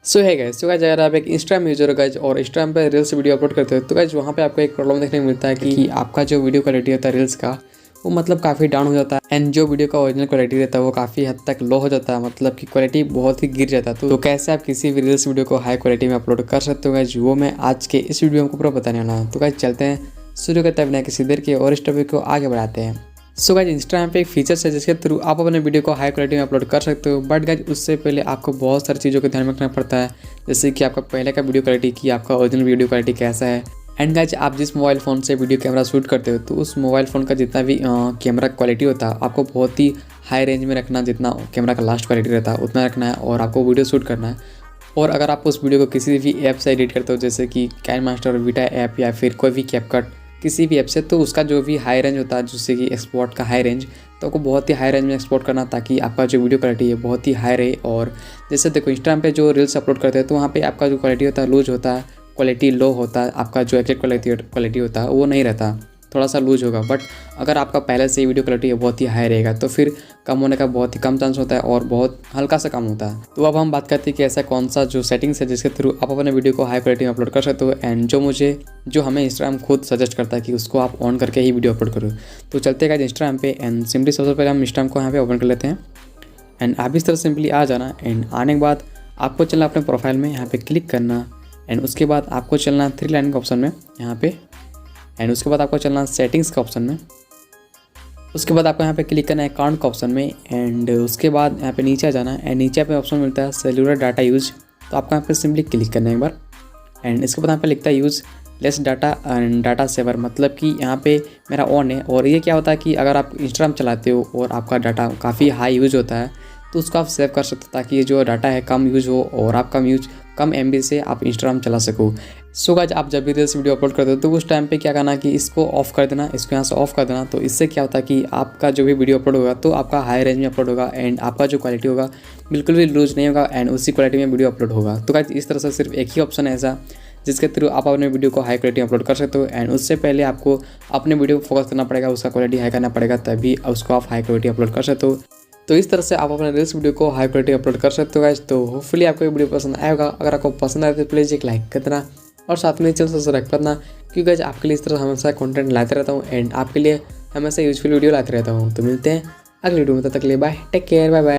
सो है गाइस, तो गाइस अगर आप एक इंस्टाग्राम यूजर हो गाइस और इंस्टाग्राम पे रील्स वीडियो अपलोड करते हो तो गाइस वहाँ पे आपको एक प्रॉब्लम देखने को मिलता है कि आपका जो वीडियो क्वालिटी होता है रील्स का वो मतलब काफ़ी डाउन हो जाता है एंड जो वीडियो का ओरिजिनल क्वालिटी रहता है वो काफ़ी हद तक लो हो जाता है, मतलब कि क्वालिटी बहुत ही गिर जाता है। तो कैसे आप किसी भी रील्स वीडियो को हाई क्वालिटी में अपलोड कर सकते हो गाइस, वो मैं आज के इस वीडियो में पूरा बताने वाला हूँ। तो गाइस चलते हैं शुरू करते हैं बिना किसी देर के और इस टॉपिक को आगे बढ़ाते हैं। सो गाइस इंस्टाग्राम पे एक फीचर्स है जिसके थ्रू आप अपने वीडियो को हाई क्वालिटी में अपलोड कर सकते हो, बट गाइस उससे पहले आपको बहुत सारी चीज़ों का ध्यान रखना पड़ता है, जैसे कि आपका पहले का वीडियो क्वालिटी की आपका ओरिजिनल वीडियो क्वालिटी कैसा है एंड गाइस आप जिस मोबाइल फ़ोन से वीडियो कैमरा शूट करते हो तो उस मोबाइल फ़ोन का जितना भी कैमरा क्वालिटी होता है आपको बहुत ही हाई रेंज में रखना, जितना कैमरा का लास्ट क्वालिटी रहता है उतना रखना है और आपको वीडियो शूट करना है। और अगर आप उस वीडियो को किसी भी ऐप से एडिट करते हो जैसे कि कैन मास्टर वीटा ऐप या फिर कोई भी कैपकट किसी भी ऐप से, तो उसका जो भी हाई रेंज होता है जैसे कि एक्सपोर्ट का हाई रेंज, तो आपको बहुत ही हाई रेंज में एक्सपोर्ट करना ताकि आपका जो वीडियो क्वालिटी है बहुत ही हाई रहे। और जैसे देखो इंस्टाग्राम पे जो रील्स अपलोड करते हैं तो वहाँ पे आपका जो क्वालिटी होता है लूज होता है, क्वालिटी लो होता है, आपका जो एक्चुअल क्वालिटी होता है वो नहीं रहता, थोड़ा सा लूज होगा। बट अगर आपका पहले से ही वीडियो क्वालिटी बहुत ही हाई रहेगा तो फिर कम होने का बहुत ही कम चांस होता है और बहुत हल्का सा कम होता है। तो अब हम बात करते हैं कि ऐसा कौन सा जो सेटिंग्स है जिसके थ्रू आप अपने वीडियो को हाई क्वालिटी में अपलोड कर सकते हो एंड जो हमें इंस्टाग्राम खुद सजेस्ट करता है कि उसको आप ऑन करके ही वीडियो अपलोड करो। तो चलते हैं इंस्टाग्राम पे एंड सिंपली सबसे पहले हम इंस्टाग्राम को यहाँ पे ओपन कर लेते हैं एंड आप इस तरह सिंपली आ जाना एंड आने के बाद आपको चलना अपने प्रोफाइल में, यहाँ पे क्लिक करना एंड उसके बाद आपको चलना थ्री लाइन के ऑप्शन में यहाँ पे एंड उसके बाद आपको चलना सेटिंग्स के ऑप्शन में। उसके बाद आपको यहाँ पे क्लिक करना है अकाउंट के ऑप्शन में एंड उसके बाद यहाँ पे नीचे आ जाना एंड नीचे पे ऑप्शन मिलता है सेलुलर डाटा यूज, तो आपको यहाँ पे सिंपली क्लिक करना है एक बार एंड इसके बाद यहाँ पे लिखता है use less data and data saver, मतलब कि यहाँ पे मेरा ऑन है। और ये क्या होता है कि अगर आप इंस्टाग्राम चलाते हो और आपका डाटा काफ़ी हाई यूज होता है तो उसको आप सेव कर सकते हो ताकि ये जो डाटा है कम यूज हो और आप कम एमबी से आप इंस्टाग्राम चला सको। सो गाइस आप जब भी रील्स वीडियो अपलोड करते हो तो उस टाइम पे क्या करना कि इसको ऑफ कर देना, इसको यहाँ से ऑफ कर देना। तो इससे क्या होता है कि आपका जो भी वीडियो अपलोड होगा तो आपका हाई रेंज में अपलोड होगा एंड आपका जो क्वालिटी होगा बिल्कुल भी लूज नहीं होगा एंड उसी क्वालिटी में वीडियो अपलोड होगा। तो गाइस इस तरह से सिर्फ एक ही ऑप्शन है ऐसा जिसके थ्रू आप अपने वीडियो को हाई क्वालिटी में अपलोड कर सकते हो एंड उससे पहले आपको अपने वीडियो को फोकस करना पड़ेगा, उसका क्वालिटी हाई करना पड़ेगा, तभी उसको आप हाई क्वालिटी अपलोड कर सकते हो। तो इस तरह से आप अपने रील्स वीडियो को हाई क्वालिटी अपलोड कर सकते हो गाइस। तो होपफुली आपको ये वीडियो पसंद आएगा। अगर आपको पसंद आए तो प्लीज़ एक लाइक कर देना और साथ में चैनल सब्सक्राइब करना, क्योंकि गाइस आपके लिए इस तरह हमेशा कंटेंट लाते रहता हूँ एंड आपके लिए हमेशा यूजफुल वीडियो लाते रहता हूँ। तो मिलते हैं अगली वीडियो में, तब तक के लिए bye, take care, bye bye.